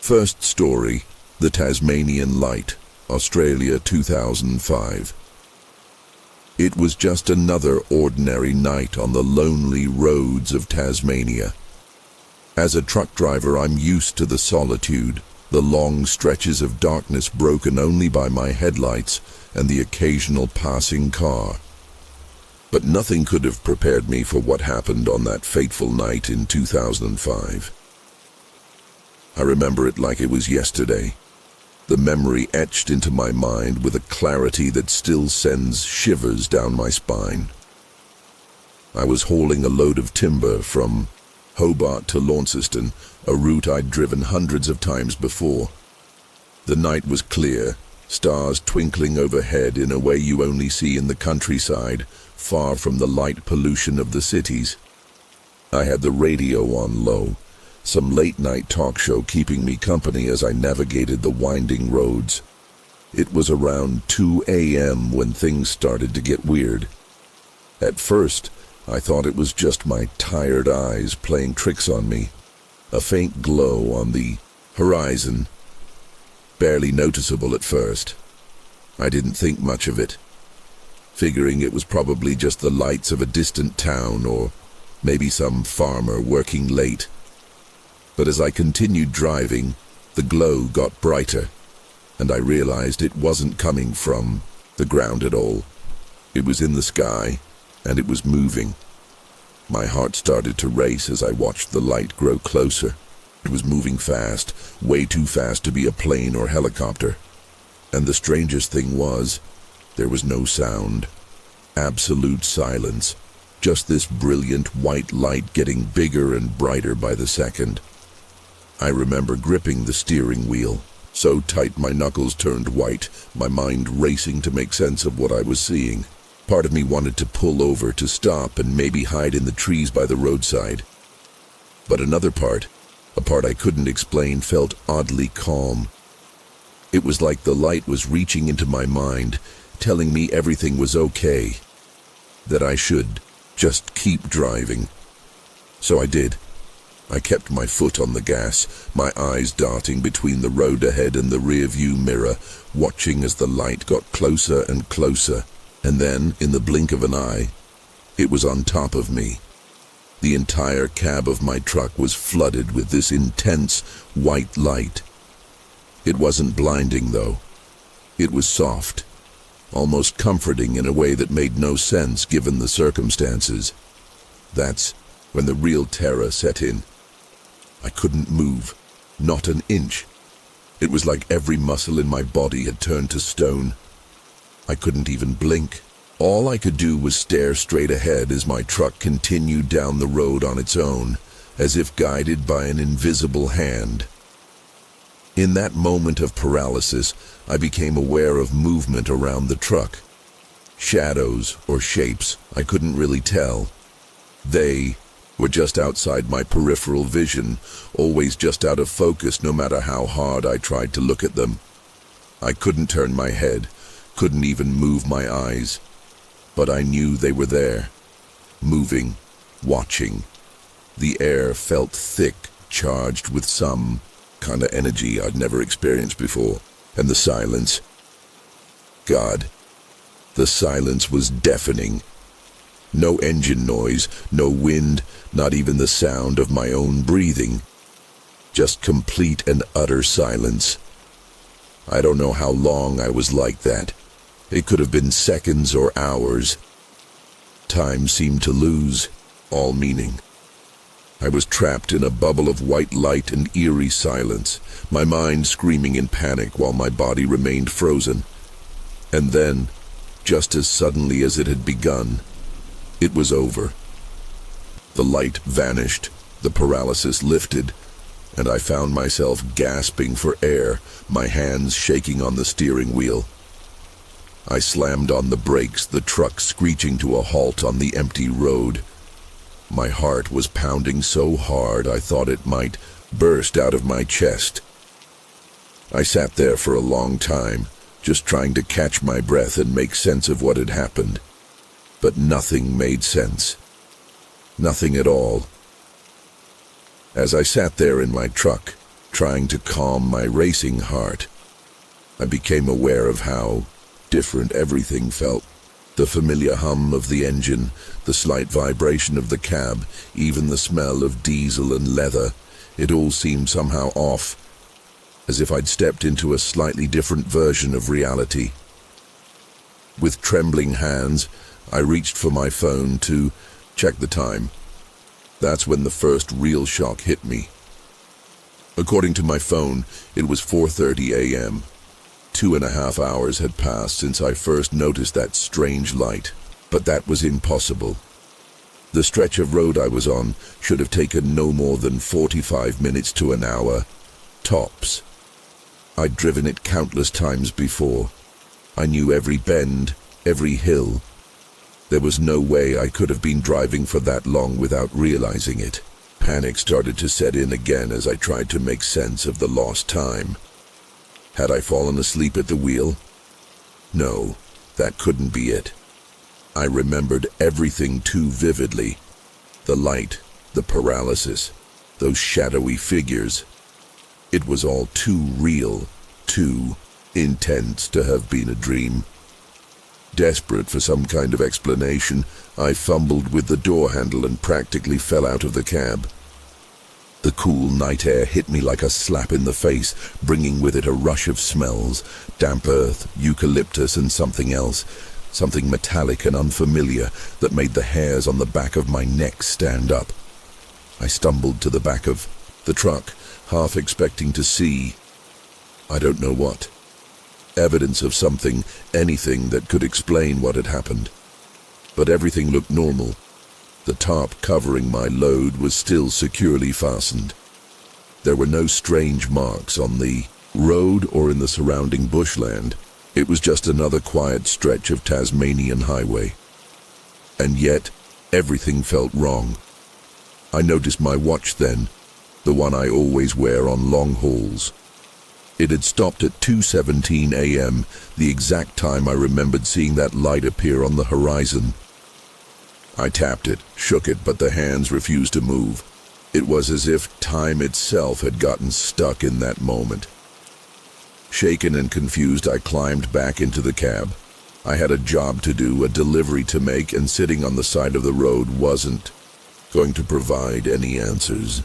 First story, The Tasmanian Light, Australia 2005. It was just another ordinary night on the lonely roads of Tasmania. As a truck driver, I'm used to the solitude, the long stretches of darkness broken only by my headlights and the occasional passing car. But nothing could have prepared me for what happened on that fateful night in 2005. I remember it like it was yesterday. The memory etched into my mind with a clarity that still sends shivers down my spine. I was hauling a load of timber from Hobart to Launceston, a route I'd driven hundreds of times before. The night was clear, stars twinkling overhead in a way you only see in the countryside, far from the light pollution of the cities. I had the radio on low, some late-night talk show keeping me company as I navigated the winding roads. It was around 2 a.m. when things started to get weird. At first, I thought it was just my tired eyes playing tricks on me. A faint glow on the horizon, barely noticeable at first. I didn't think much of it, figuring it was probably just the lights of a distant town or maybe some farmer working late. But as I continued driving, the glow got brighter, and I realized it wasn't coming from the ground at all. It was in the sky, and it was moving. My heart started to race as I watched the light grow closer. It was moving fast, way too fast to be a plane or helicopter. And the strangest thing was, there was no sound. Absolute silence. Just this brilliant white light getting bigger and brighter by the second. I remember gripping the steering wheel, so tight my knuckles turned white, my mind racing to make sense of what I was seeing. Part of me wanted to pull over, to stop and maybe hide in the trees by the roadside. But another part, a part I couldn't explain, felt oddly calm. It was like the light was reaching into my mind, telling me everything was okay, that I should just keep driving. So I did. I kept my foot on the gas, my eyes darting between the road ahead and the rear-view mirror, watching as the light got closer and closer, and then, in the blink of an eye, it was on top of me. The entire cab of my truck was flooded with this intense white light. It wasn't blinding, though. It was soft, almost comforting in a way that made no sense given the circumstances. That's when the real terror set in. I couldn't move, not an inch. It was like every muscle in my body had turned to stone. I couldn't even blink. All I could do was stare straight ahead as my truck continued down the road on its own, as if guided by an invisible hand. In that moment of paralysis, I became aware of movement around the truck. Shadows or shapes, I couldn't really tell. They were just outside my peripheral vision, always just out of focus no matter how hard I tried to look at them. I couldn't turn my head, couldn't even move my eyes. But I knew they were there, moving, watching. The air felt thick, charged with some kind of energy I'd never experienced before. And the silence. God, the silence was deafening. No engine noise, no wind, not even the sound of my own breathing. Just complete and utter silence. I don't know how long I was like that. It could have been seconds or hours. Time seemed to lose all meaning. I was trapped in a bubble of white light and eerie silence, my mind screaming in panic while my body remained frozen. And then, just as suddenly as it had begun, it was over. The light vanished, the paralysis lifted, and I found myself gasping for air, my hands shaking on the steering wheel. I slammed on the brakes, the truck screeching to a halt on the empty road. My heart was pounding so hard I thought it might burst out of my chest. I sat there for a long time, just trying to catch my breath and make sense of what had happened. But nothing made sense. Nothing at all. As I sat there in my truck, trying to calm my racing heart. I became aware of how different everything felt. The familiar hum of the engine, the slight vibration of the cab, even the smell of diesel and leather. It all seemed somehow off, as if I'd stepped into a slightly different version of reality. With trembling hands, I reached for my phone to check the time. That's when the first real shock hit me. According to my phone, it was 4:30 a.m. 2.5 hours had passed since I first noticed that strange light, but that was impossible. The stretch of road I was on should have taken no more than 45 minutes to an hour, tops. I'd driven it countless times before. I knew every bend, every hill. There was no way I could have been driving for that long without realizing it. Panic started to set in again as I tried to make sense of the lost time. Had I fallen asleep at the wheel? No, that couldn't be it. I remembered everything too vividly. The light, the paralysis, those shadowy figures. It was all too real, too intense to have been a dream. Desperate for some kind of explanation, I fumbled with the door handle and practically fell out of the cab. The cool night air hit me like a slap in the face, bringing with it a rush of smells, damp earth, eucalyptus, and something else, something metallic and unfamiliar that made the hairs on the back of my neck stand up. I stumbled to the back of the truck, half expecting to see, I don't know what, evidence of something, anything that could explain what had happened. But everything looked normal. The tarp covering my load was still securely fastened. There were no strange marks on the road or in the surrounding bushland. It was just another quiet stretch of Tasmanian highway. And yet, everything felt wrong. I noticed my watch then, the one I always wear on long hauls. It had stopped at 2:17 a.m., the exact time I remembered seeing that light appear on the horizon. I tapped it, shook it, but the hands refused to move. It was as if time itself had gotten stuck in that moment. Shaken and confused, I climbed back into the cab. I had a job to do, a delivery to make, and sitting on the side of the road wasn't going to provide any answers.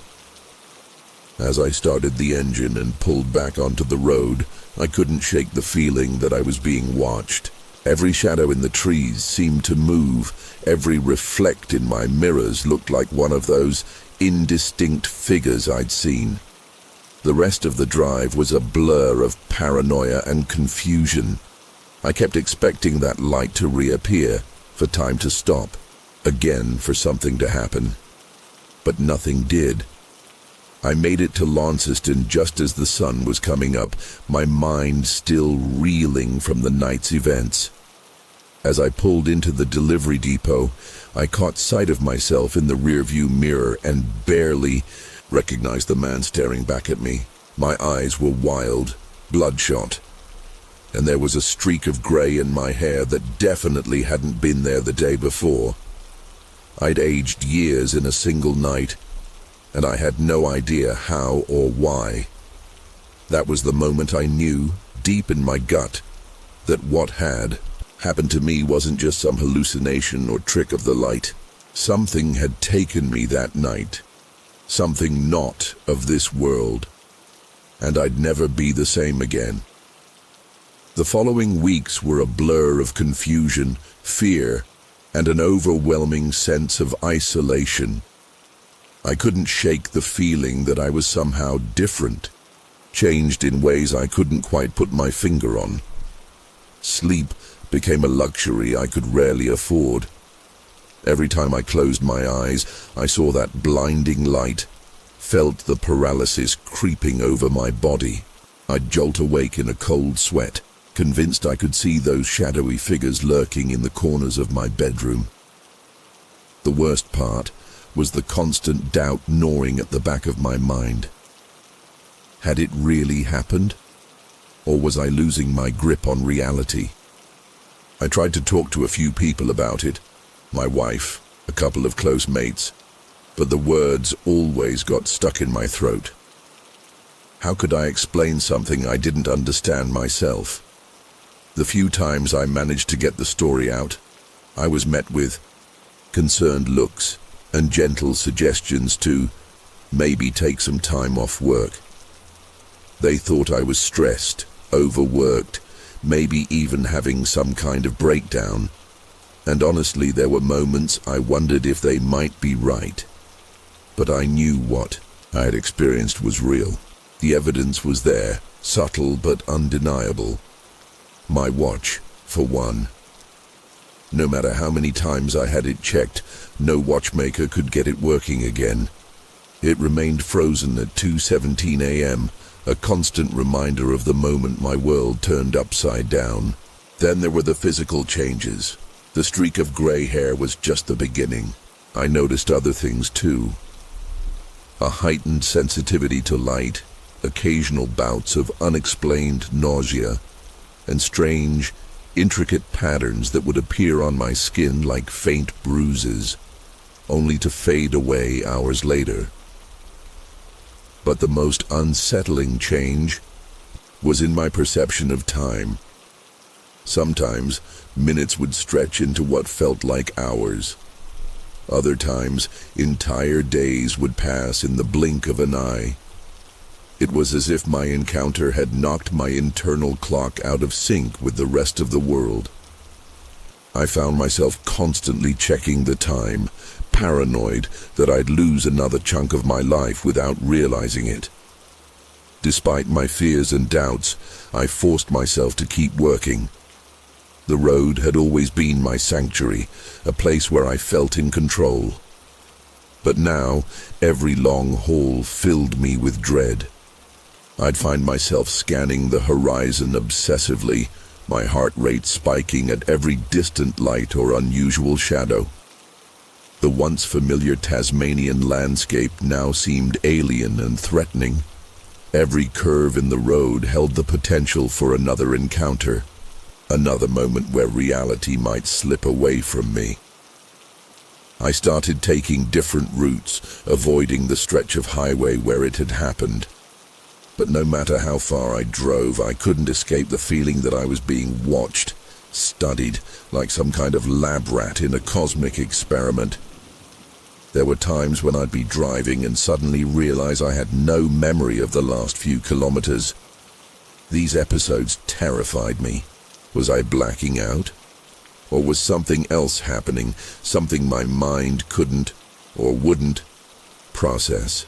As I started the engine and pulled back onto the road, I couldn't shake the feeling that I was being watched. Every shadow in the trees seemed to move. Every reflect in my mirrors looked like one of those indistinct figures I'd seen. The rest of the drive was a blur of paranoia and confusion. I kept expecting that light to reappear, for time to stop, again for something to happen. But nothing did. I made it to Launceston just as the sun was coming up, my mind still reeling from the night's events. As I pulled into the delivery depot, I caught sight of myself in the rearview mirror and barely recognized the man staring back at me. My eyes were wild, bloodshot, and there was a streak of gray in my hair that definitely hadn't been there the day before. I'd aged years in a single night, and I had no idea how or why. That was the moment I knew, deep in my gut, that what had happened to me wasn't just some hallucination or trick of the light. Something had taken me that night, something not of this world, and I'd never be the same again. The following weeks were a blur of confusion, fear, and an overwhelming sense of isolation. I couldn't shake the feeling that I was somehow different, changed in ways I couldn't quite put my finger on. Sleep became a luxury I could rarely afford. Every time I closed my eyes, I saw that blinding light, felt the paralysis creeping over my body. I'd jolt awake in a cold sweat, convinced I could see those shadowy figures lurking in the corners of my bedroom. The worst part was the constant doubt gnawing at the back of my mind. Had it really happened? Or was I losing my grip on reality? I tried to talk to a few people about it, my wife, a couple of close mates, but the words always got stuck in my throat. How could I explain something I didn't understand myself? The few times I managed to get the story out, I was met with concerned looks and gentle suggestions to maybe take some time off work. They thought I was stressed, overworked, maybe even having some kind of breakdown. And honestly, there were moments I wondered if they might be right. But I knew what I had experienced was real. The evidence was there, subtle but undeniable. My watch, for one. No matter how many times I had it checked, no watchmaker could get it working again. It remained frozen at 2:17 a.m., a constant reminder of the moment my world turned upside down. Then there were the physical changes. The streak of gray hair was just the beginning. I noticed other things too. A heightened sensitivity to light, occasional bouts of unexplained nausea, and strange, intricate patterns that would appear on my skin like faint bruises, only to fade away hours later. But the most unsettling change was in my perception of time. Sometimes, minutes would stretch into what felt like hours. Other times, entire days would pass in the blink of an eye. It was as if my encounter had knocked my internal clock out of sync with the rest of the world. I found myself constantly checking the time, paranoid that I'd lose another chunk of my life without realizing it. Despite my fears and doubts, I forced myself to keep working. The road had always been my sanctuary, a place where I felt in control. But now, every long haul filled me with dread. I'd find myself scanning the horizon obsessively, my heart rate spiking at every distant light or unusual shadow. The once familiar Tasmanian landscape now seemed alien and threatening. Every curve in the road held the potential for another encounter, another moment where reality might slip away from me. I started taking different routes, avoiding the stretch of highway where it had happened. But no matter how far I drove, I couldn't escape the feeling that I was being watched, studied, like some kind of lab rat in a cosmic experiment. There were times when I'd be driving and suddenly realize I had no memory of the last few kilometers. These episodes terrified me. Was I blacking out? Or was something else happening, something my mind couldn't or wouldn't process?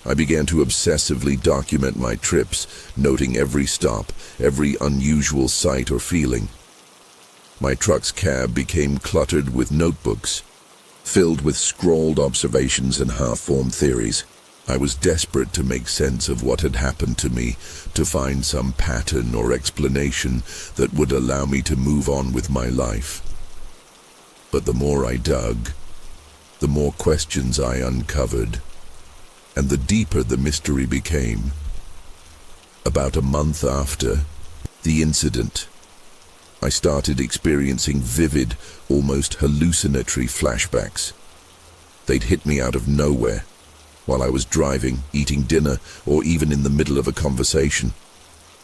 I began to obsessively document my trips, noting every stop, every unusual sight or feeling. My truck's cab became cluttered with notebooks, filled with scrawled observations and half-formed theories. I was desperate to make sense of what had happened to me, to find some pattern or explanation that would allow me to move on with my life. But the more I dug, the more questions I uncovered, and the deeper the mystery became. About a month after the incident, I started experiencing vivid, almost hallucinatory flashbacks. They'd hit me out of nowhere, while I was driving, eating dinner, or even in the middle of a conversation.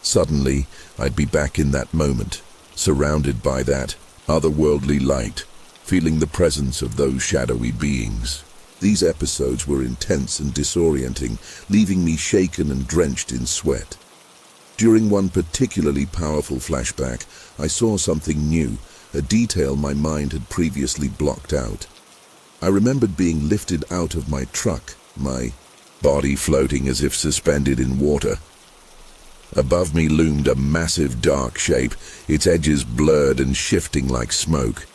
Suddenly, I'd be back in that moment, surrounded by that otherworldly light, feeling the presence of those shadowy beings. These episodes were intense and disorienting, leaving me shaken and drenched in sweat. During one particularly powerful flashback, I saw something new, a detail my mind had previously blocked out. I remembered being lifted out of my truck, my body floating as if suspended in water. Above me loomed a massive dark shape, its edges blurred and shifting like smoke.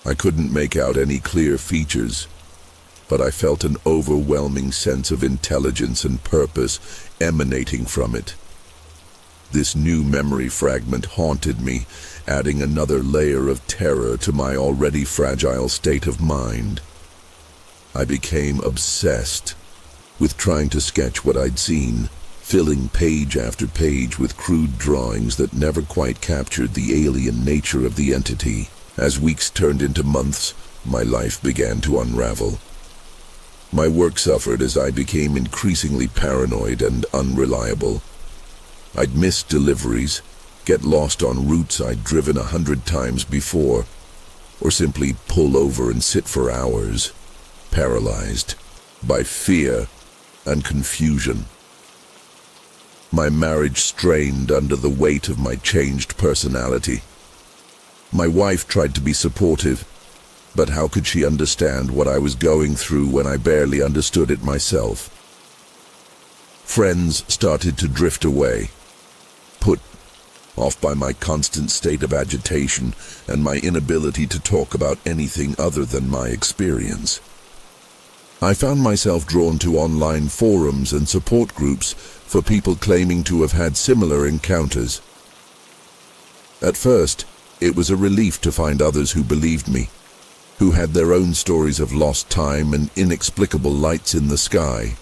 I couldn't make out any clear features, but I felt an overwhelming sense of intelligence and purpose emanating from it. This new memory fragment haunted me, adding another layer of terror to my already fragile state of mind. I became obsessed with trying to sketch what I'd seen, filling page after page with crude drawings that never quite captured the alien nature of the entity. As weeks turned into months, my life began to unravel. My work suffered as I became increasingly paranoid and unreliable. I'd miss deliveries, get lost on routes I'd driven 100 times before, or simply pull over and sit for hours, paralyzed by fear and confusion. My marriage strained under the weight of my changed personality. My wife tried to be supportive, but how could she understand what I was going through when I barely understood it myself? Friends started to drift away, put off by my constant state of agitation and my inability to talk about anything other than my experience. I found myself drawn to online forums and support groups for people claiming to have had similar encounters. At first, it was a relief to find others who believed me, who had their own stories of lost time and inexplicable lights in the sky.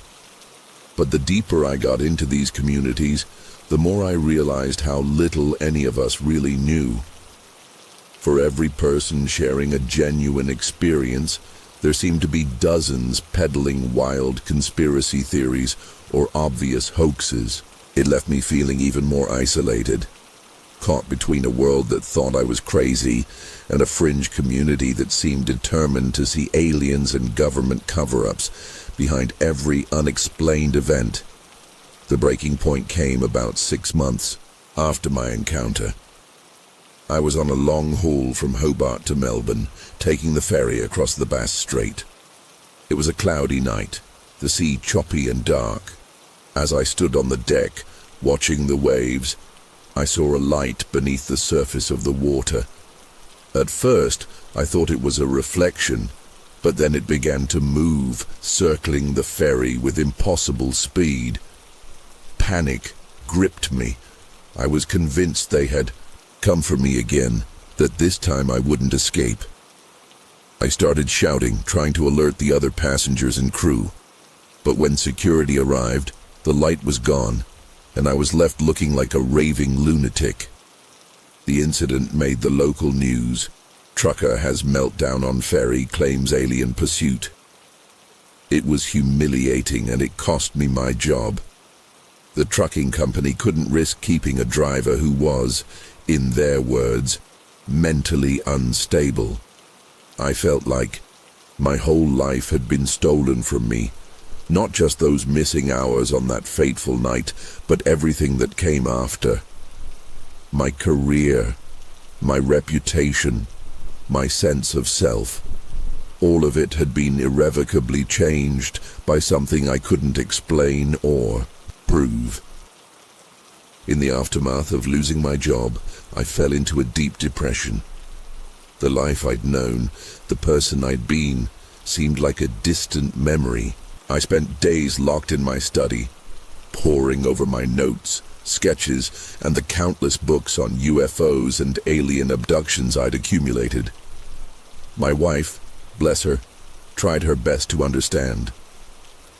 But the deeper I got into these communities, the more I realized how little any of us really knew. For every person sharing a genuine experience, there seemed to be dozens peddling wild conspiracy theories or obvious hoaxes. It left me feeling even more isolated, caught between a world that thought I was crazy and a fringe community that seemed determined to see aliens and government cover-ups behind every unexplained event. The breaking point came about 6 months after my encounter. I was on a long haul from Hobart to Melbourne, taking the ferry across the Bass Strait. It was a cloudy night, the sea choppy and dark. As I stood on the deck, watching the waves, I saw a light beneath the surface of the water. At first, I thought it was a reflection, but then it began to move, circling the ferry with impossible speed. Panic gripped me. I was convinced they had come for me again, that this time I wouldn't escape. I started shouting, trying to alert the other passengers and crew. But when security arrived, the light was gone, and I was left looking like a raving lunatic. The incident made the local news. Trucker has meltdown on ferry, claims alien pursuit. It was humiliating, and it cost me my job. The trucking company couldn't risk keeping a driver who was, in their words, mentally unstable. I felt like my whole life had been stolen from me. Not just those missing hours on that fateful night, but everything that came after. My career, my reputation, my sense of self. All of it had been irrevocably changed by something I couldn't explain or prove. In the aftermath of losing my job, I fell into a deep depression. The life I'd known, the person I'd been, seemed like a distant memory. I spent days locked in my study, poring over my notes, sketches, and the countless books on UFOs and alien abductions I'd accumulated. My wife, bless her, tried her best to understand,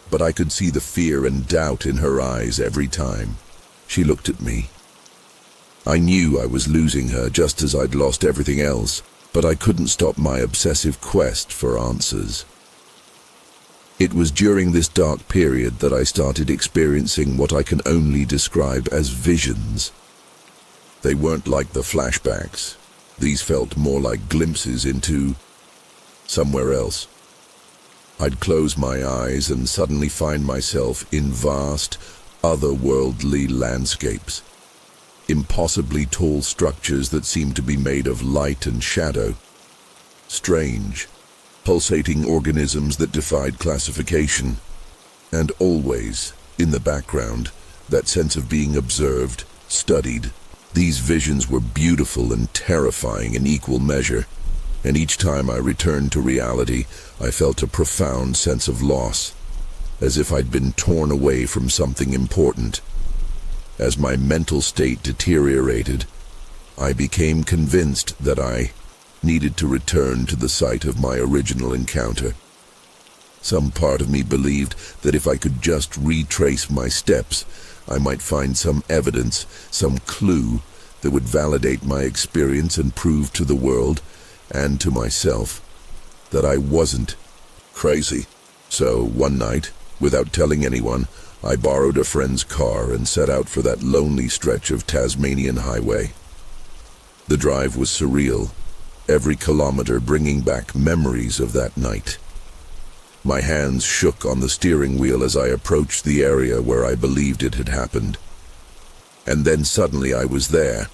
but I could see the fear and doubt in her eyes every time she looked at me. I knew I was losing her just as I'd lost everything else, but I couldn't stop my obsessive quest for answers. It was during this dark period that I started experiencing what I can only describe as visions. They weren't like the flashbacks. These felt more like glimpses into somewhere else. I'd close my eyes and suddenly find myself in vast, otherworldly landscapes. Impossibly tall structures that seemed to be made of light and shadow. Strange, pulsating organisms that defied classification. And always, in the background, that sense of being observed, studied. These visions were beautiful and terrifying in equal measure, and each time I returned to reality, I felt a profound sense of loss, as if I'd been torn away from something important. As my mental state deteriorated, I became convinced that I needed to return to the site of my original encounter. Some part of me believed that if I could just retrace my steps, I might find some evidence, some clue that would validate my experience and prove to the world and to myself that I wasn't crazy. So, one night, without telling anyone, I borrowed a friend's car and set out for that lonely stretch of Tasmanian highway. The drive was surreal, every kilometer bringing back memories of that night. My hands shook on the steering wheel as I approached the area where I believed it had happened. And then suddenly I was there.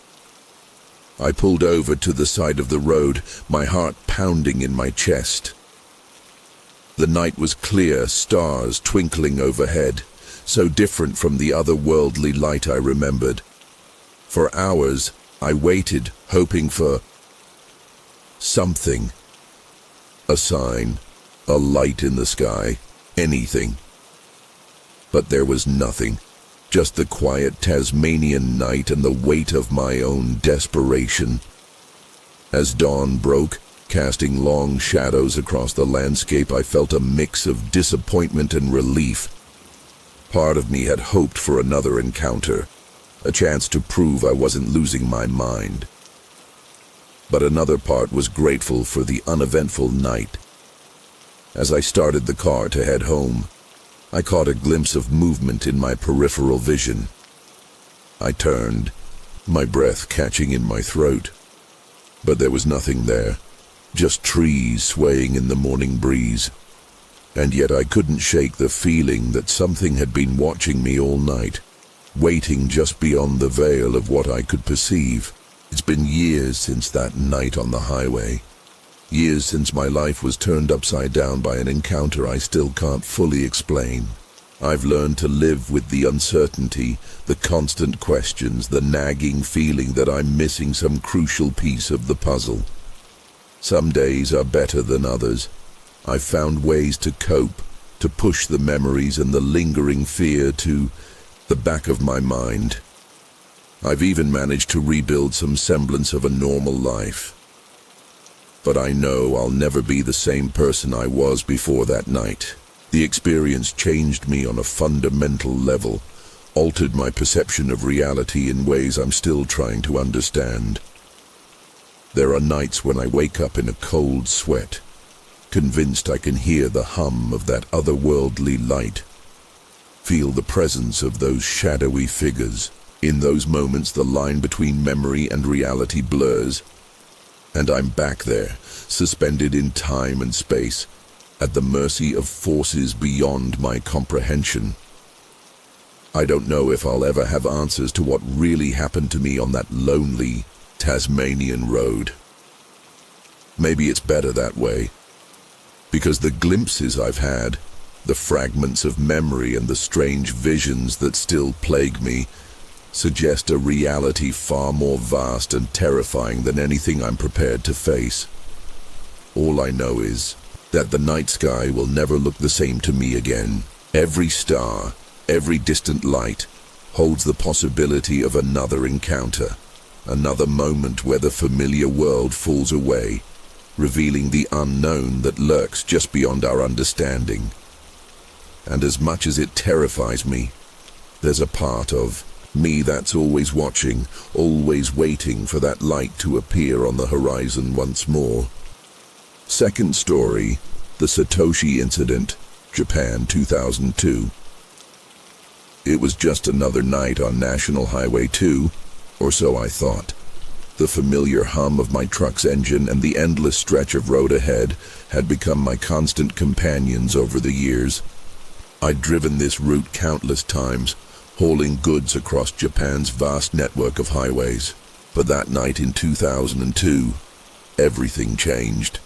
I pulled over to the side of the road, my heart pounding in my chest. The night was clear, stars twinkling overhead, so different from the otherworldly light I remembered. For hours, I waited, hoping for something. A sign, a light in the sky, anything. But there was nothing, just the quiet Tasmanian night and the weight of my own desperation. As dawn broke, casting long shadows across the landscape, I felt a mix of disappointment and relief. Part of me had hoped for another encounter, a chance to prove I wasn't losing my mind. But another part was grateful for the uneventful night. As I started the car to head home, I caught a glimpse of movement in my peripheral vision. I turned, my breath catching in my throat. But there was nothing there, just trees swaying in the morning breeze. And yet I couldn't shake the feeling that something had been watching me all night, waiting just beyond the veil of what I could perceive. It's been years since that night on the highway. Years since my life was turned upside down by an encounter I still can't fully explain. I've learned to live with the uncertainty, the constant questions, the nagging feeling that I'm missing some crucial piece of the puzzle. Some days are better than others. I've found ways to cope, to push the memories and the lingering fear to the back of my mind. I've even managed to rebuild some semblance of a normal life. But I know I'll never be the same person I was before that night. The experience changed me on a fundamental level, altered my perception of reality in ways I'm still trying to understand. There are nights when I wake up in a cold sweat, convinced I can hear the hum of that otherworldly light, feel the presence of those shadowy figures. In those moments, the line between memory and reality blurs, and I'm back there, suspended in time and space, at the mercy of forces beyond my comprehension. I don't know if I'll ever have answers to what really happened to me on that lonely Tasmanian road. Maybe it's better that way, because the glimpses I've had, the fragments of memory and the strange visions that still plague me, suggest a reality far more vast and terrifying than anything I'm prepared to face. All I know is that the night sky will never look the same to me again. Every star, every distant light, holds the possibility of another encounter, another moment where the familiar world falls away, revealing the unknown that lurks just beyond our understanding. And as much as it terrifies me, there's a part of me that's always watching, always waiting for that light to appear on the horizon once more. Second story, the Satoshi Incident, Japan 2002. It was just another night on National Highway 2, or so I thought. The familiar hum of my truck's engine and the endless stretch of road ahead had become my constant companions over the years. I'd driven this route countless times, hauling goods across Japan's vast network of highways. But that night in 2002, everything changed.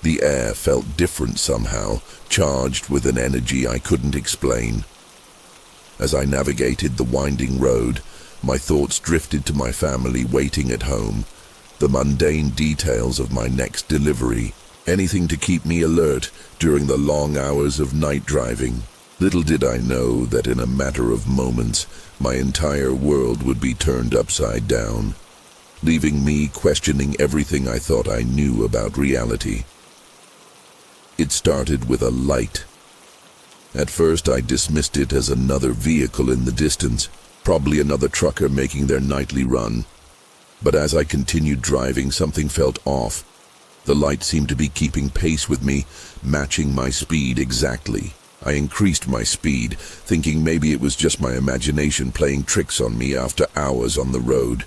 The air felt different somehow, charged with an energy I couldn't explain. As I navigated the winding road, my thoughts drifted to my family waiting at home, the mundane details of my next delivery, anything to keep me alert during the long hours of night driving. Little did I know that in a matter of moments, my entire world would be turned upside down, leaving me questioning everything I thought I knew about reality. It started with a light. At first, I dismissed it as another vehicle in the distance, probably another trucker making their nightly run. But as I continued driving, something felt off. The light seemed to be keeping pace with me, matching my speed exactly. I increased my speed, thinking maybe it was just my imagination playing tricks on me after hours on the road.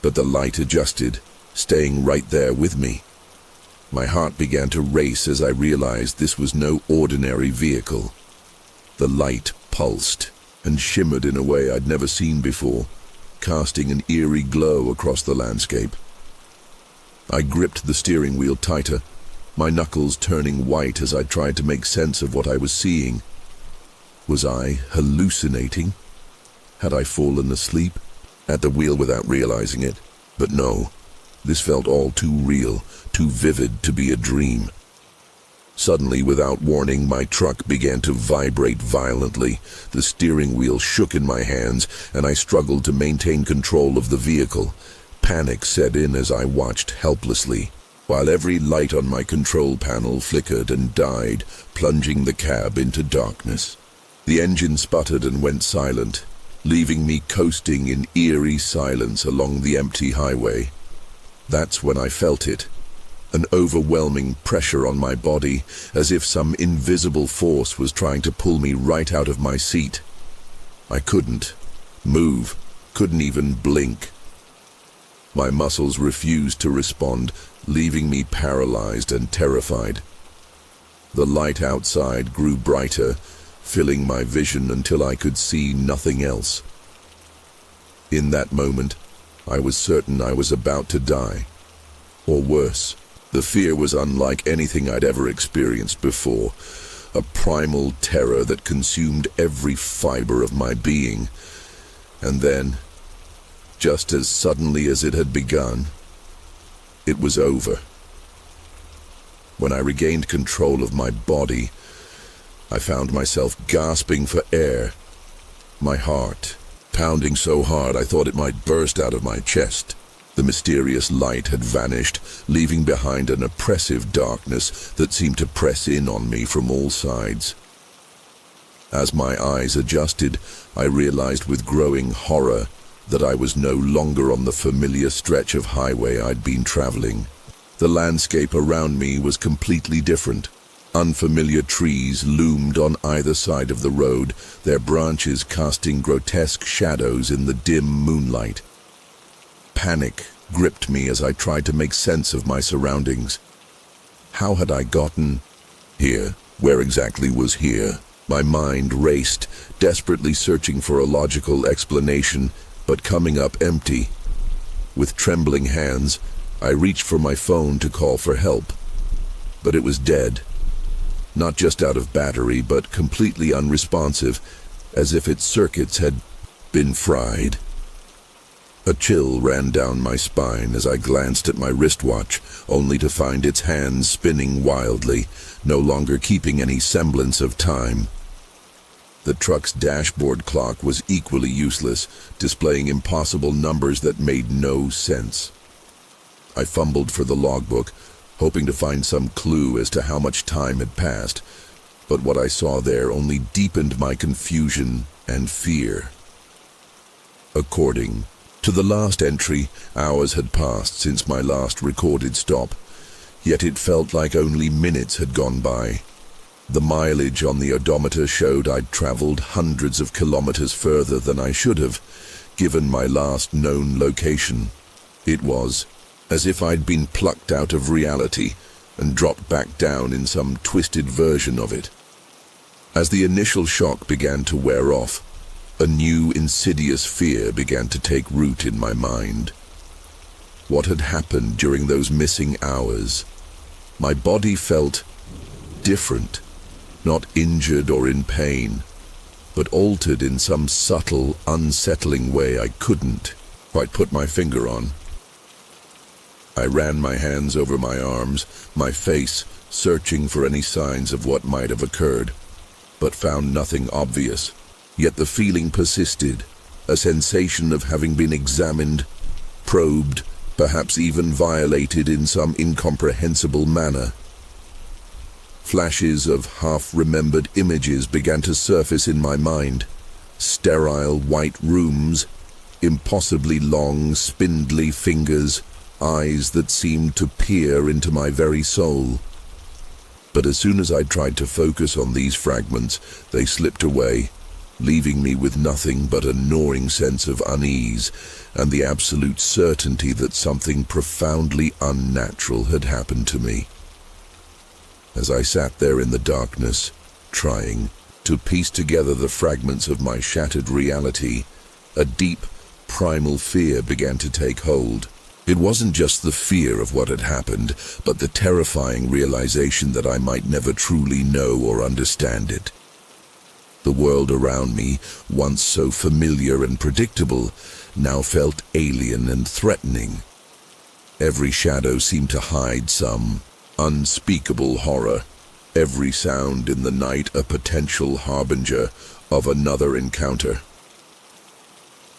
But the light adjusted, staying right there with me. My heart began to race as I realized this was no ordinary vehicle. The light pulsed and shimmered in a way I'd never seen before, casting an eerie glow across the landscape. I gripped the steering wheel tighter, my knuckles turning white as I tried to make sense of what I was seeing. Was I hallucinating? Had I fallen asleep at the wheel without realizing it? But no, this felt all too real, too vivid to be a dream. Suddenly, without warning, my truck began to vibrate violently. The steering wheel shook in my hands, and I struggled to maintain control of the vehicle. Panic set in as I watched helplessly, while every light on my control panel flickered and died, plunging the cab into darkness. The engine sputtered and went silent, leaving me coasting in eerie silence along the empty highway. That's when I felt it, an overwhelming pressure on my body, as if some invisible force was trying to pull me right out of my seat. I couldn't move, couldn't even blink. My muscles refused to respond, leaving me paralyzed and terrified. The light outside grew brighter, filling my vision until I could see nothing else. In that moment, I was certain I was about to die. Or worse, the fear was unlike anything I'd ever experienced before, a primal terror that consumed every fiber of my being. And then, just as suddenly as it had begun, it was over. When I regained control of my body, I found myself gasping for air, my heart pounding so hard I thought it might burst out of my chest. The mysterious light had vanished, leaving behind an oppressive darkness that seemed to press in on me from all sides. As my eyes adjusted, I realized with growing horror that I was no longer on the familiar stretch of highway I'd been traveling. The landscape around me was completely different. Unfamiliar trees loomed on either side of the road, their branches casting grotesque shadows in the dim moonlight. Panic gripped me as I tried to make sense of my surroundings. How had I gotten here? Where exactly was here? My mind raced, desperately searching for a logical explanation, but coming up empty. With trembling hands, I reached for my phone to call for help. But it was dead. Not just out of battery, but completely unresponsive, as if its circuits had been fried. A chill ran down my spine as I glanced at my wristwatch, only to find its hands spinning wildly, no longer keeping any semblance of time. The truck's dashboard clock was equally useless, displaying impossible numbers that made no sense. I fumbled for the logbook, hoping to find some clue as to how much time had passed, but what I saw there only deepened my confusion and fear. According to the last entry, hours had passed since my last recorded stop, yet it felt like only minutes had gone by. The mileage on the odometer showed I'd traveled hundreds of kilometers further than I should have, given my last known location. It was as if I'd been plucked out of reality and dropped back down in some twisted version of it. As the initial shock began to wear off, a new insidious fear began to take root in my mind. What had happened during those missing hours? My body felt different, not injured or in pain, but altered in some subtle, unsettling way I couldn't quite put my finger on. I ran my hands over my arms, my face searching for any signs of what might have occurred, but found nothing obvious. Yet the feeling persisted, a sensation of having been examined, probed, perhaps even violated in some incomprehensible manner. Flashes of half-remembered images began to surface in my mind. Sterile white rooms, impossibly long, spindly fingers, eyes that seemed to peer into my very soul. But as soon as I tried to focus on these fragments, they slipped away, leaving me with nothing but a gnawing sense of unease and the absolute certainty that something profoundly unnatural had happened to me. As I sat there in the darkness, trying to piece together the fragments of my shattered reality, a deep, primal fear began to take hold. It wasn't just the fear of what had happened, but the terrifying realization that I might never truly know or understand it. The world around me, once so familiar and predictable, now felt alien and threatening. Every shadow seemed to hide some unspeakable horror, every sound in the night a potential harbinger of another encounter.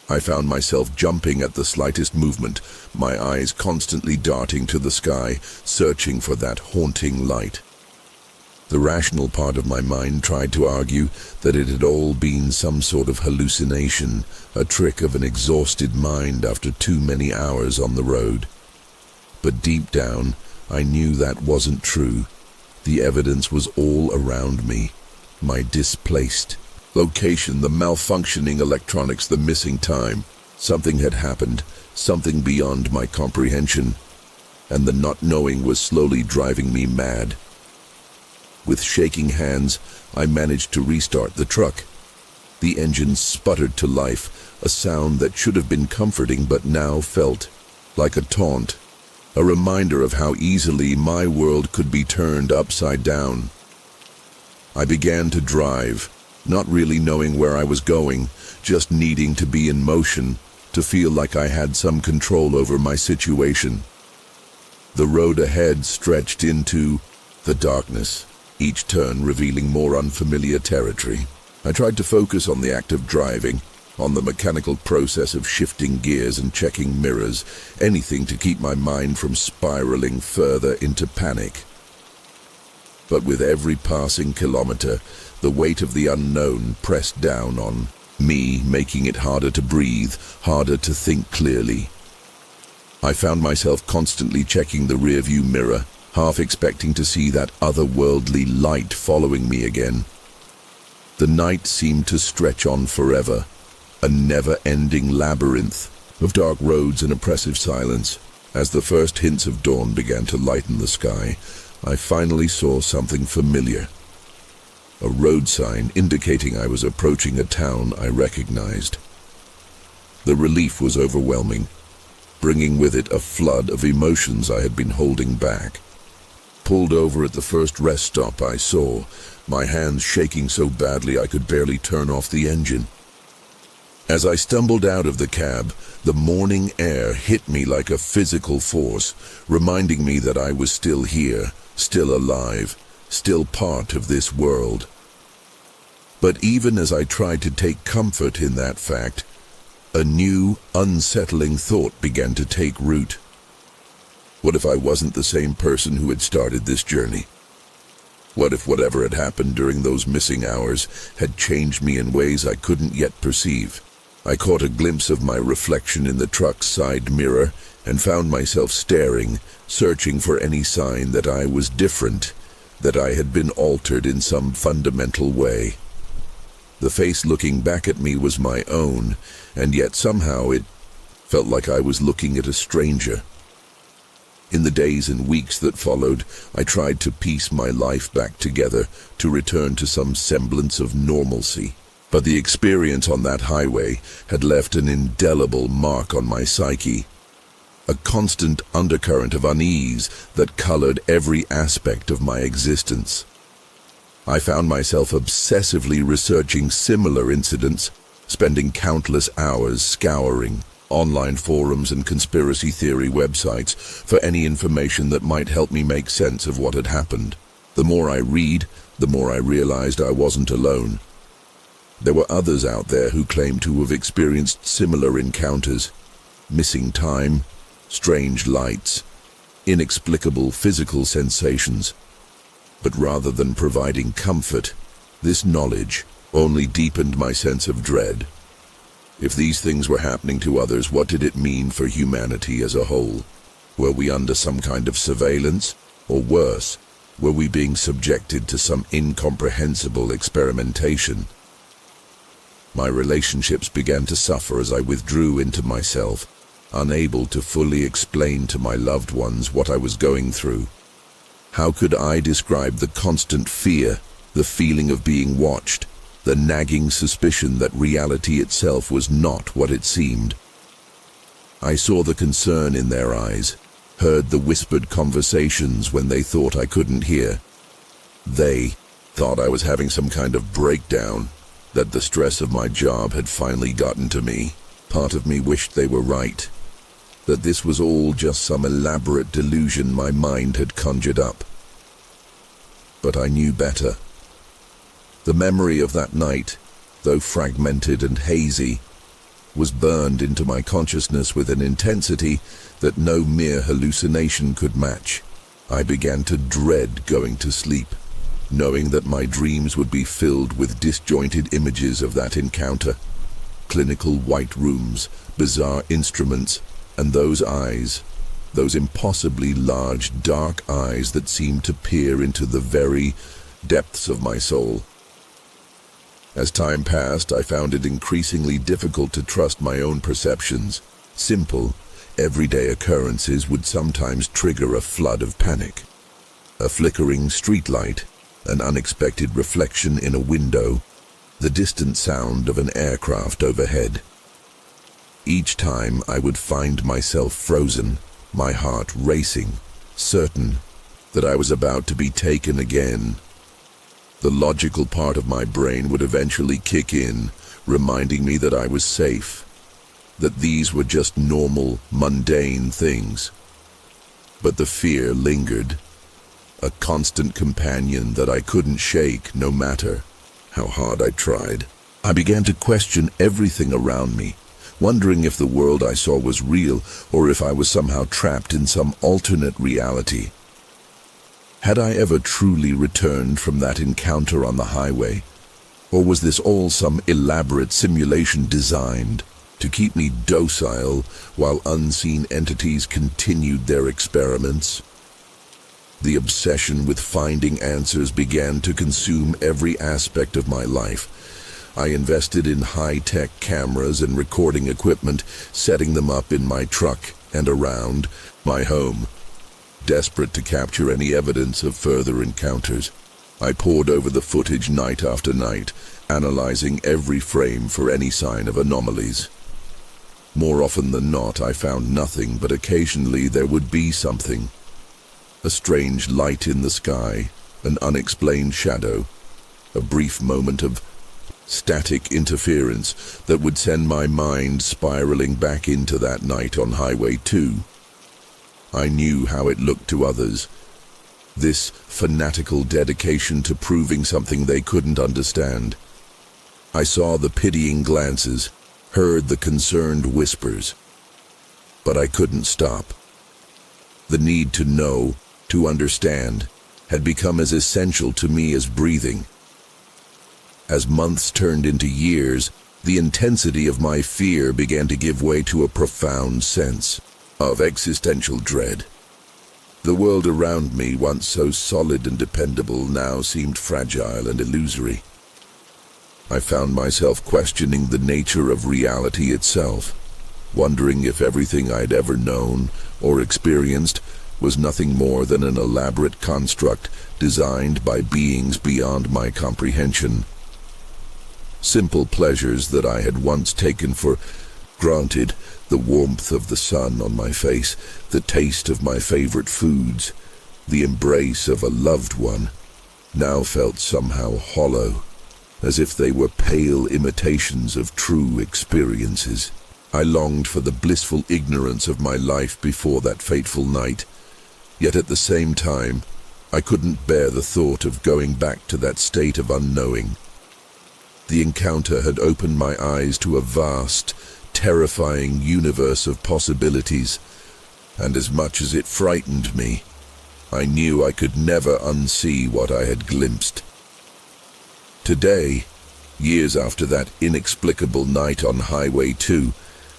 I found myself jumping at the slightest movement, my eyes constantly darting to the sky, searching for that haunting light. The rational part of my mind tried to argue that it had all been some sort of hallucination, a trick of an exhausted mind after too many hours on the road. But deep down, I knew that wasn't true. The evidence was all around me. My displaced location, the malfunctioning electronics, the missing time. Something had happened, something beyond my comprehension, and the not knowing was slowly driving me mad. With shaking hands, I managed to restart the truck. The engine sputtered to life, a sound that should have been comforting but now felt like a taunt, a reminder of how easily my world could be turned upside down. I began to drive, not really knowing where I was going, just needing to be in motion, to feel like I had some control over my situation. The road ahead stretched into the darkness, each turn revealing more unfamiliar territory. I tried to focus on the act of driving, on the mechanical process of shifting gears and checking mirrors, anything to keep my mind from spiraling further into panic. But with every passing kilometer, the weight of the unknown pressed down on me, making it harder to breathe, harder to think clearly. I found myself constantly checking the rearview mirror, half expecting to see that otherworldly light following me again. The night seemed to stretch on forever, a never-ending labyrinth of dark roads and oppressive silence. As the first hints of dawn began to lighten the sky, I finally saw something familiar. A road sign indicating I was approaching a town I recognized. The relief was overwhelming, bringing with it a flood of emotions I had been holding back. Pulled over at the first rest stop I saw, my hands shaking so badly I could barely turn off the engine. As I stumbled out of the cab, the morning air hit me like a physical force, reminding me that I was still here, still alive, still part of this world. But even as I tried to take comfort in that fact, a new, unsettling thought began to take root. What if I wasn't the same person who had started this journey? What if whatever had happened during those missing hours had changed me in ways I couldn't yet perceive? I caught a glimpse of my reflection in the truck's side mirror and found myself staring, searching for any sign that I was different, that I had been altered in some fundamental way. The face looking back at me was my own, and yet somehow it felt like I was looking at a stranger. In the days and weeks that followed, I tried to piece my life back together, to return to some semblance of normalcy. But the experience on that highway had left an indelible mark on my psyche, a constant undercurrent of unease that colored every aspect of my existence. I found myself obsessively researching similar incidents, spending countless hours scouring online forums and conspiracy theory websites for any information that might help me make sense of what had happened. The more I read, the more I realized I wasn't alone. There were others out there who claimed to have experienced similar encounters, missing time, strange lights, inexplicable physical sensations. But rather than providing comfort, this knowledge only deepened my sense of dread. If these things were happening to others, what did it mean for humanity as a whole? Were we under some kind of surveillance? Or worse, were we being subjected to some incomprehensible experimentation? My relationships began to suffer as I withdrew into myself, unable to fully explain to my loved ones what I was going through. How could I describe the constant fear, the feeling of being watched, the nagging suspicion that reality itself was not what it seemed? I saw the concern in their eyes, heard the whispered conversations when they thought I couldn't hear. They thought I was having some kind of breakdown, that the stress of my job had finally gotten to me. Part of me wished they were right, that this was all just some elaborate delusion my mind had conjured up. But I knew better. The memory of that night, though fragmented and hazy, was burned into my consciousness with an intensity that no mere hallucination could match. I began to dread going to sleep, knowing that my dreams would be filled with disjointed images of that encounter. Clinical white rooms, bizarre instruments, and those eyes, those impossibly large, dark eyes that seemed to peer into the very depths of my soul. As time passed, I found it increasingly difficult to trust my own perceptions. Simple, everyday occurrences would sometimes trigger a flood of panic. A flickering streetlight, an unexpected reflection in a window, the distant sound of an aircraft overhead. Each time I would find myself frozen, my heart racing, certain that I was about to be taken again. The logical part of my brain would eventually kick in, reminding me that I was safe, that these were just normal, mundane things. But the fear lingered, a constant companion that I couldn't shake no matter how hard I tried. I began to question everything around me, wondering if the world I saw was real or if I was somehow trapped in some alternate reality. Had I ever truly returned from that encounter on the highway? Or was this all some elaborate simulation designed to keep me docile while unseen entities continued their experiments? The obsession with finding answers began to consume every aspect of my life. I invested in high-tech cameras and recording equipment, setting them up in my truck and around my home. Desperate to capture any evidence of further encounters, I pored over the footage night after night, analyzing every frame for any sign of anomalies. More often than not, I found nothing, but occasionally there would be something. A strange light in the sky, an unexplained shadow, a brief moment of static interference that would send my mind spiraling back into that night on Highway 2. I knew how it looked to others. This fanatical dedication to proving something they couldn't understand. I saw the pitying glances, heard the concerned whispers. But I couldn't stop. The need to know, to understand, had become as essential to me as breathing. As months turned into years, the intensity of my fear began to give way to a profound sense of existential dread. The world around me, once so solid and dependable, now seemed fragile and illusory. I found myself questioning the nature of reality itself, wondering if everything I'd ever known or experienced was nothing more than an elaborate construct designed by beings beyond my comprehension. Simple pleasures that I had once taken for granted, the warmth of the sun on my face, the taste of my favorite foods, the embrace of a loved one, now felt somehow hollow, as if they were pale imitations of true experiences. I longed for the blissful ignorance of my life before that fateful night, yet at the same time, I couldn't bear the thought of going back to that state of unknowing. The encounter had opened my eyes to a vast, terrifying universe of possibilities, and as much as it frightened me, I knew I could never unsee what I had glimpsed. Today, years after that inexplicable night on Highway 2,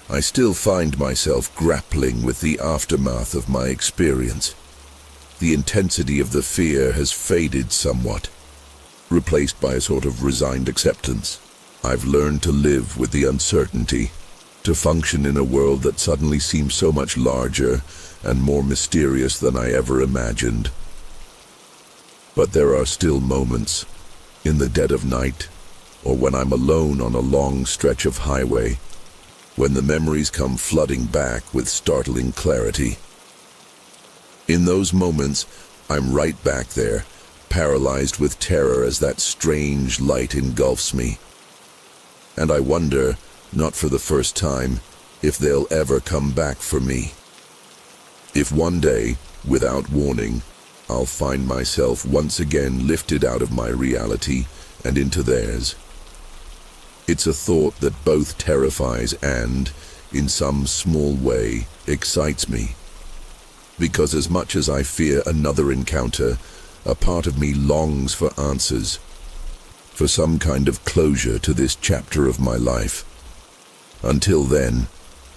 I still find myself grappling with the aftermath of my experience. The intensity of the fear has faded somewhat, replaced by a sort of resigned acceptance. I've learned to live with the uncertainty, to function in a world that suddenly seems so much larger and more mysterious than I ever imagined. But there are still moments, in the dead of night, or when I'm alone on a long stretch of highway, when the memories come flooding back with startling clarity. In those moments, I'm right back there, paralyzed with terror as that strange light engulfs me. And I wonder, not for the first time, if they'll ever come back for me. If one day, without warning, I'll find myself once again lifted out of my reality and into theirs. It's a thought that both terrifies and, in some small way, excites me. Because as much as I fear another encounter, a part of me longs for answers, for some kind of closure to this chapter of my life. Until then,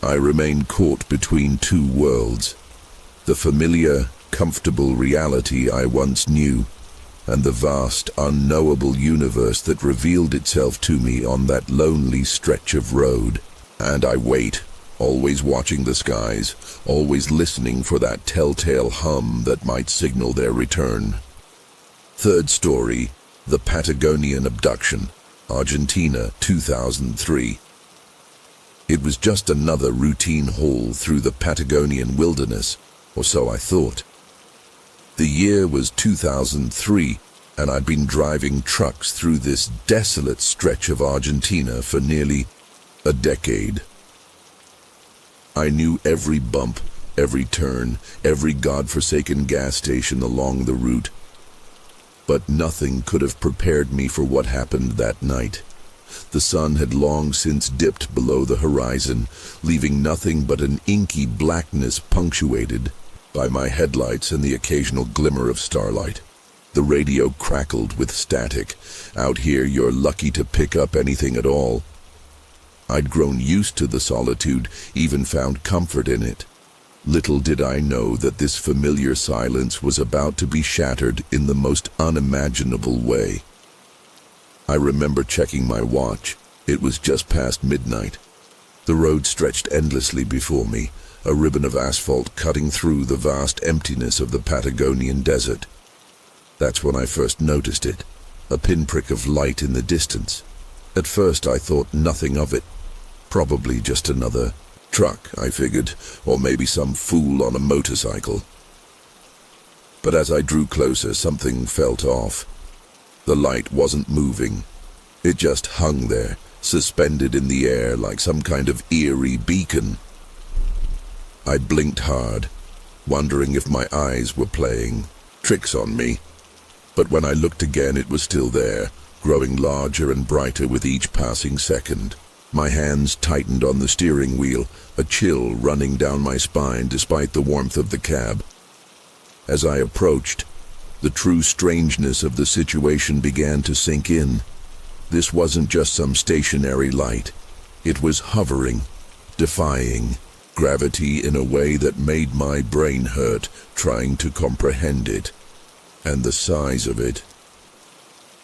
I remain caught between two worlds, the familiar, comfortable reality I once knew, and the vast, unknowable universe that revealed itself to me on that lonely stretch of road. And I wait, always watching the skies, always listening for that telltale hum that might signal their return. Third story, the Patagonian Abduction, Argentina, 2003. It was just another routine haul through the Patagonian wilderness, or so I thought. The year was 2003, and I'd been driving trucks through this desolate stretch of Argentina for nearly a decade. I knew every bump, every turn, every godforsaken gas station along the route. But nothing could have prepared me for what happened that night. The sun had long since dipped below the horizon, leaving nothing but an inky blackness punctuated by my headlights and the occasional glimmer of starlight. The radio crackled with static. Out here, you're lucky to pick up anything at all. I'd grown used to the solitude, even found comfort in it. Little did I know that this familiar silence was about to be shattered in the most unimaginable way. I remember checking my watch. It was just past midnight. The road stretched endlessly before me, a ribbon of asphalt cutting through the vast emptiness of the Patagonian desert. That's when I first noticed it, a pinprick of light in the distance. At first I thought nothing of it. Probably just another truck, I figured, or maybe some fool on a motorcycle. But as I drew closer, something felt off. The light wasn't moving. It just hung there, suspended in the air like some kind of eerie beacon. I blinked hard, wondering if my eyes were playing tricks on me. But when I looked again, it was still there, growing larger and brighter with each passing second. My hands tightened on the steering wheel, a chill running down my spine despite the warmth of the cab. As I approached, the true strangeness of the situation began to sink in. This wasn't just some stationary light. It was hovering, defying gravity in a way that made my brain hurt trying to comprehend it. And the size of it.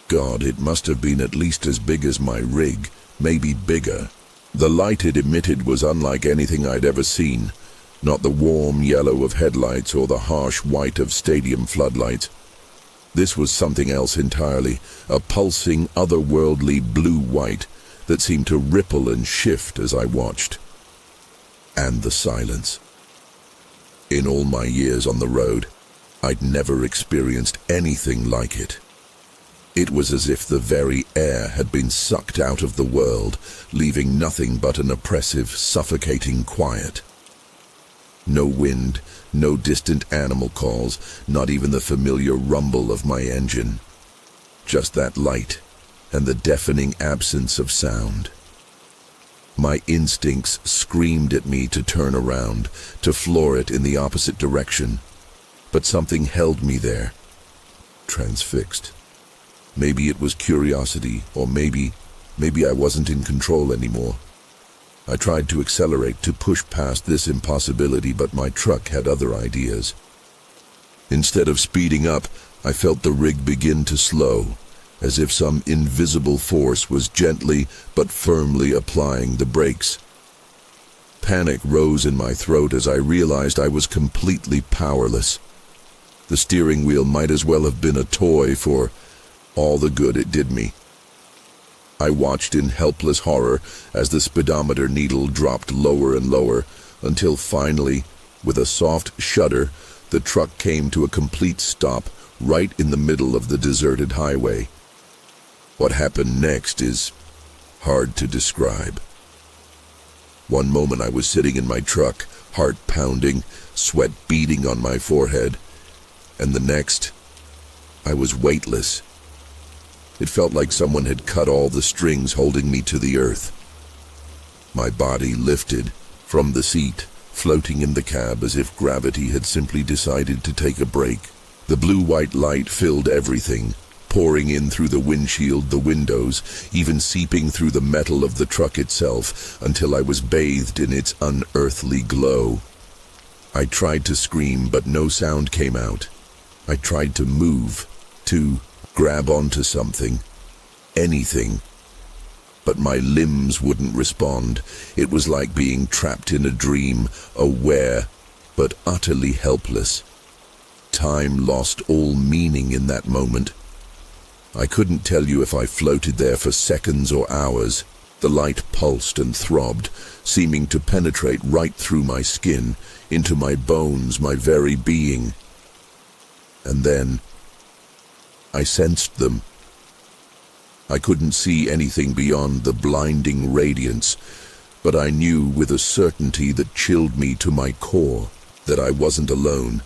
God, it must have been at least as big as my rig, maybe bigger. The light it emitted was unlike anything I'd ever seen. Not the warm yellow of headlights or the harsh white of stadium floodlights. This was something else entirely, a pulsing, otherworldly blue-white that seemed to ripple and shift as I watched. And the silence. In all my years on the road, I'd never experienced anything like it. It was as if the very air had been sucked out of the world, leaving nothing but an oppressive, suffocating quiet. No wind, no distant animal calls, not even the familiar rumble of my engine. Just that light and the deafening absence of sound. My instincts screamed at me to turn around, to floor it in the opposite direction. But something held me there, transfixed. Maybe it was curiosity, or maybe I wasn't in control anymore. I tried to accelerate to push past this impossibility, but my truck had other ideas. Instead of speeding up, I felt the rig begin to slow, as if some invisible force was gently but firmly applying the brakes. Panic rose in my throat as I realized I was completely powerless. The steering wheel might as well have been a toy for all the good it did me. I watched in helpless horror as the speedometer needle dropped lower and lower, until finally, with a soft shudder, the truck came to a complete stop right in the middle of the deserted highway. What happened next is hard to describe. One moment I was sitting in my truck, heart pounding, sweat beading on my forehead, and the next, I was weightless. It felt like someone had cut all the strings holding me to the earth. My body lifted from the seat, floating in the cab as if gravity had simply decided to take a break. The blue-white light filled everything, pouring in through the windshield, the windows, even seeping through the metal of the truck itself, until I was bathed in its unearthly glow. I tried to scream, but no sound came out. I tried to move, to grab onto something, anything, but my limbs wouldn't respond. It was like being trapped in a dream, aware, but utterly helpless. Time lost all meaning in that moment. I couldn't tell you if I floated there for seconds or hours. The light pulsed and throbbed, seeming to penetrate right through my skin, into my bones, my very being. And then I sensed them. I couldn't see anything beyond the blinding radiance, but I knew with a certainty that chilled me to my core that I wasn't alone.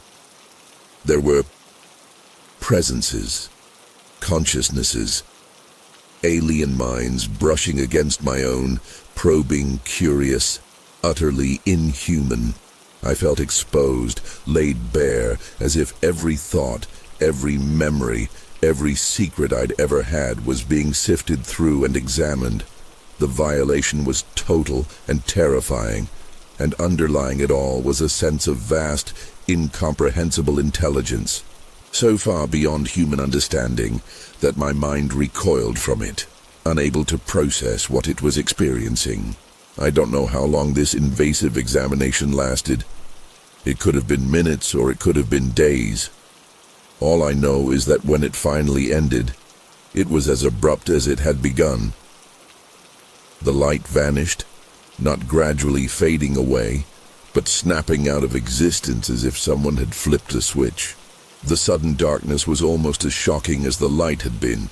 There were presences, consciousnesses, alien minds brushing against my own, probing, curious, utterly inhuman. I felt exposed, laid bare, as if every thought, every memory, every secret I'd ever had was being sifted through and examined. The violation was total and terrifying, and underlying it all was a sense of vast, incomprehensible intelligence, so far beyond human understanding that my mind recoiled from it, unable to process what it was experiencing. I don't know how long this invasive examination lasted. It could have been minutes or it could have been days. All I know is that when it finally ended, it was as abrupt as it had begun. The light vanished, not gradually fading away, but snapping out of existence as if someone had flipped a switch. The sudden darkness was almost as shocking as the light had been.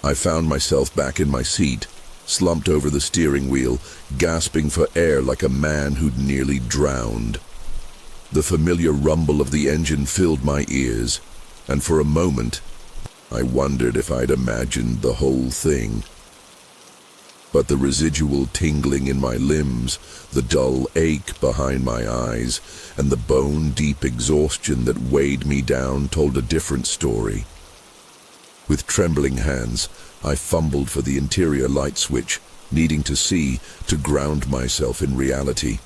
I found myself back in my seat, slumped over the steering wheel, gasping for air like a man who'd nearly drowned. The familiar rumble of the engine filled my ears, and for a moment, I wondered if I'd imagined the whole thing. But the residual tingling in my limbs, the dull ache behind my eyes, and the bone-deep exhaustion that weighed me down told a different story. With trembling hands, I fumbled for the interior light switch, needing to see, to ground myself in reality.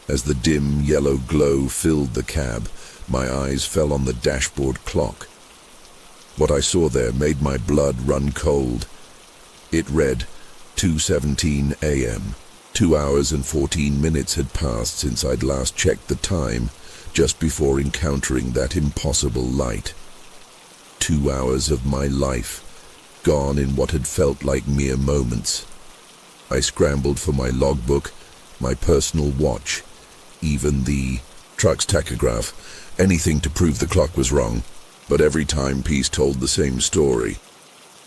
As the dim yellow glow filled the cab, my eyes fell on the dashboard clock. What I saw there made my blood run cold. It read 2:17 a.m. 2 hours and 14 minutes had passed since I'd last checked the time, just before encountering that impossible light. 2 hours of my life, gone in what had felt like mere moments. I scrambled for my logbook, my personal watch, even the truck's tachograph, anything to prove the clock was wrong, but every timepiece told the same story.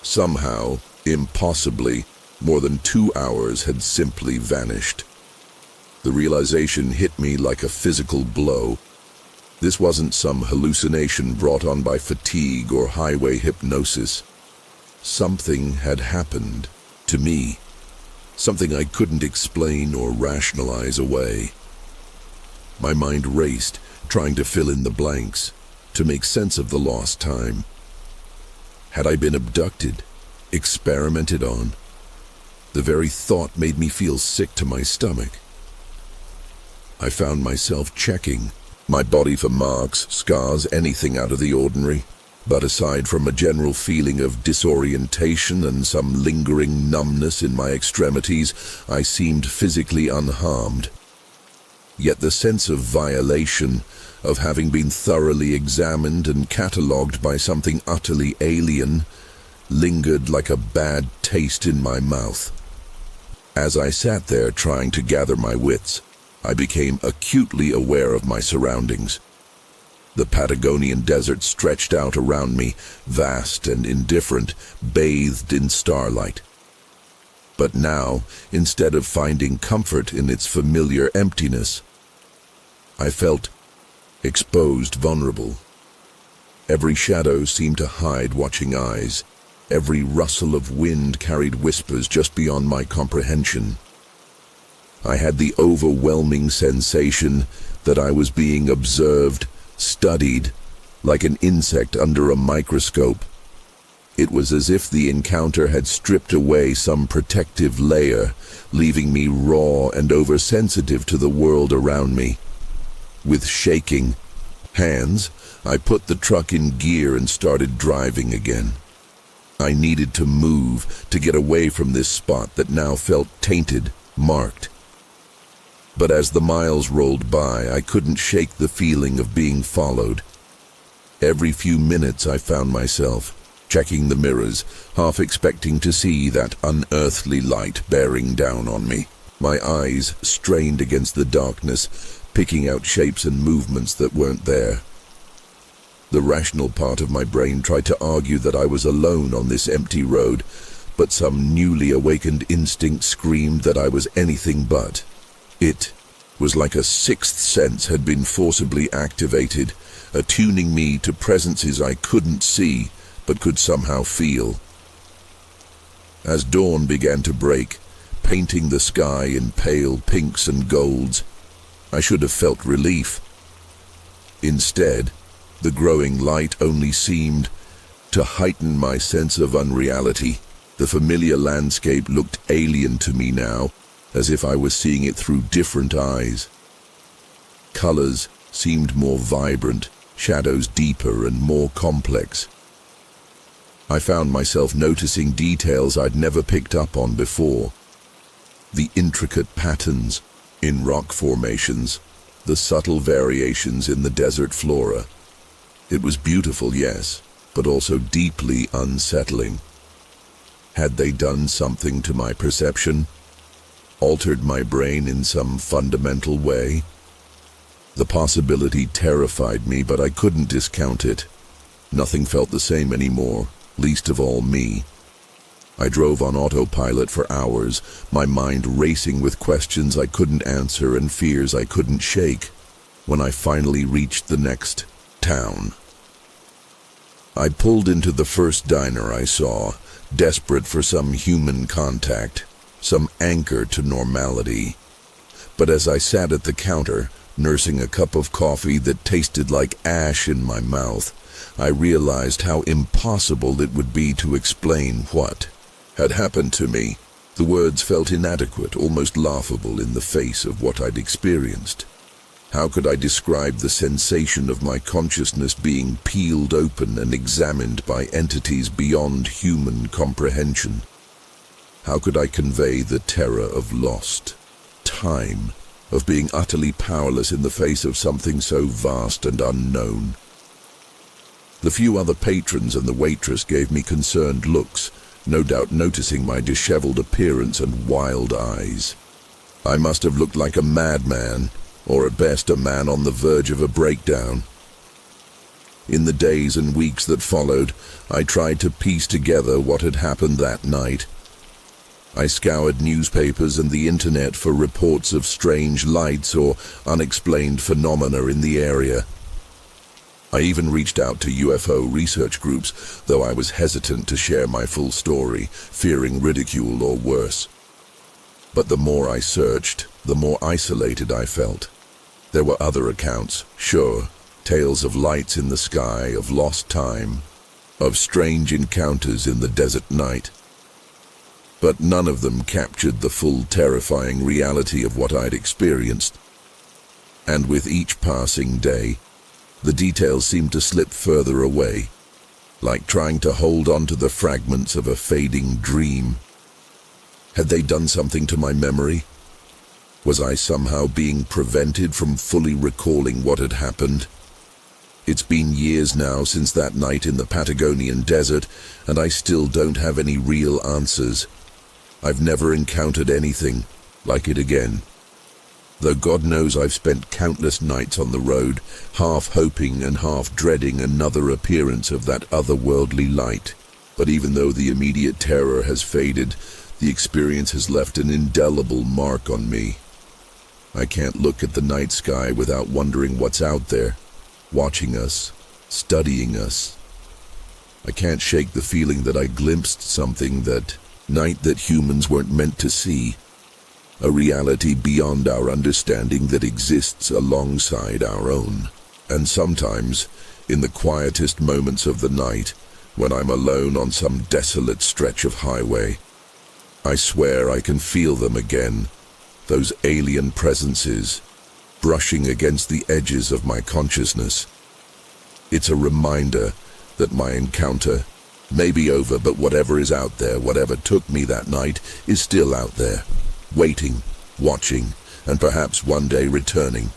Somehow, impossibly, more than 2 hours had simply vanished. The realization hit me like a physical blow. This wasn't some hallucination brought on by fatigue or highway hypnosis. Something had happened to me, something I couldn't explain or rationalize away. My mind raced, trying to fill in the blanks, to make sense of the lost time. Had I been abducted, experimented on? The very thought made me feel sick to my stomach. I found myself checking my body for marks, scars, anything out of the ordinary. But aside from a general feeling of disorientation and some lingering numbness in my extremities, I seemed physically unharmed. Yet the sense of violation, of having been thoroughly examined and catalogued by something utterly alien, lingered like a bad taste in my mouth. As I sat there trying to gather my wits, I became acutely aware of my surroundings. The Patagonian desert stretched out around me, vast and indifferent, bathed in starlight. But now, instead of finding comfort in its familiar emptiness, I felt exposed, vulnerable. Every shadow seemed to hide watching eyes. Every rustle of wind carried whispers just beyond my comprehension. I had the overwhelming sensation that I was being observed, studied, like an insect under a microscope. It was as if the encounter had stripped away some protective layer, leaving me raw and oversensitive to the world around me. With shaking hands, I put the truck in gear and started driving again. I needed to move, to get away from this spot that now felt tainted, marked. But as the miles rolled by, I couldn't shake the feeling of being followed. Every few minutes I found myself checking the mirrors, half expecting to see that unearthly light bearing down on me. My eyes strained against the darkness, picking out shapes and movements that weren't there. The rational part of my brain tried to argue that I was alone on this empty road, but some newly awakened instinct screamed that I was anything but. It was like a sixth sense had been forcibly activated, attuning me to presences I couldn't see, but could somehow feel. As dawn began to break, painting the sky in pale pinks and golds, I should have felt relief. Instead, the growing light only seemed to heighten my sense of unreality. The familiar landscape looked alien to me now, as if I was seeing it through different eyes. Colors seemed more vibrant, shadows deeper and more complex. I found myself noticing details I'd never picked up on before. The intricate patterns in rock formations, the subtle variations in the desert flora. It was beautiful, yes, but also deeply unsettling. Had they done something to my perception? Altered my brain in some fundamental way? The possibility terrified me, but I couldn't discount it. Nothing felt the same anymore, least of all me. I drove on autopilot for hours, my mind racing with questions I couldn't answer and fears I couldn't shake, when I finally reached the next town. I pulled into the first diner I saw, desperate for some human contact, some anchor to normality. But as I sat at the counter, nursing a cup of coffee that tasted like ash in my mouth, I realized how impossible it would be to explain what had happened to me. The words felt inadequate, almost laughable in the face of what I'd experienced. How could I describe the sensation of my consciousness being peeled open and examined by entities beyond human comprehension? How could I convey the terror of lost time, of being utterly powerless in the face of something so vast and unknown? The few other patrons and the waitress gave me concerned looks, no doubt noticing my disheveled appearance and wild eyes. I must have looked like a madman, or at best a man on the verge of a breakdown. In the days and weeks that followed, I tried to piece together what had happened that night. I scoured newspapers and the internet for reports of strange lights or unexplained phenomena in the area. I even reached out to UFO research groups, though I was hesitant to share my full story, fearing ridicule or worse. But the more I searched, the more isolated I felt. There were other accounts, sure, tales of lights in the sky, of lost time, of strange encounters in the desert night. but none of them captured the full terrifying reality of what I'd experienced. And with each passing day, the details seemed to slip further away, like trying to hold on to the fragments of a fading dream. Had they done something to my memory? Was I somehow being prevented from fully recalling what had happened? It's been years now since that night in the Patagonian desert, and I still don't have any real answers. I've never encountered anything like it again. Though God knows I've spent countless nights on the road, half hoping and half dreading another appearance of that otherworldly light. But even though the immediate terror has faded, the experience has left an indelible mark on me. I can't look at the night sky without wondering what's out there, watching us, studying us. I can't shake the feeling that I glimpsed something that night that humans weren't meant to see. A reality beyond our understanding that exists alongside our own. And sometimes, in the quietest moments of the night, when I'm alone on some desolate stretch of highway, I swear I can feel them again, those alien presences, brushing against the edges of my consciousness. It's a reminder that my encounter may be over, but whatever is out there, whatever took me that night, is still out there, waiting, watching, and perhaps one day returning.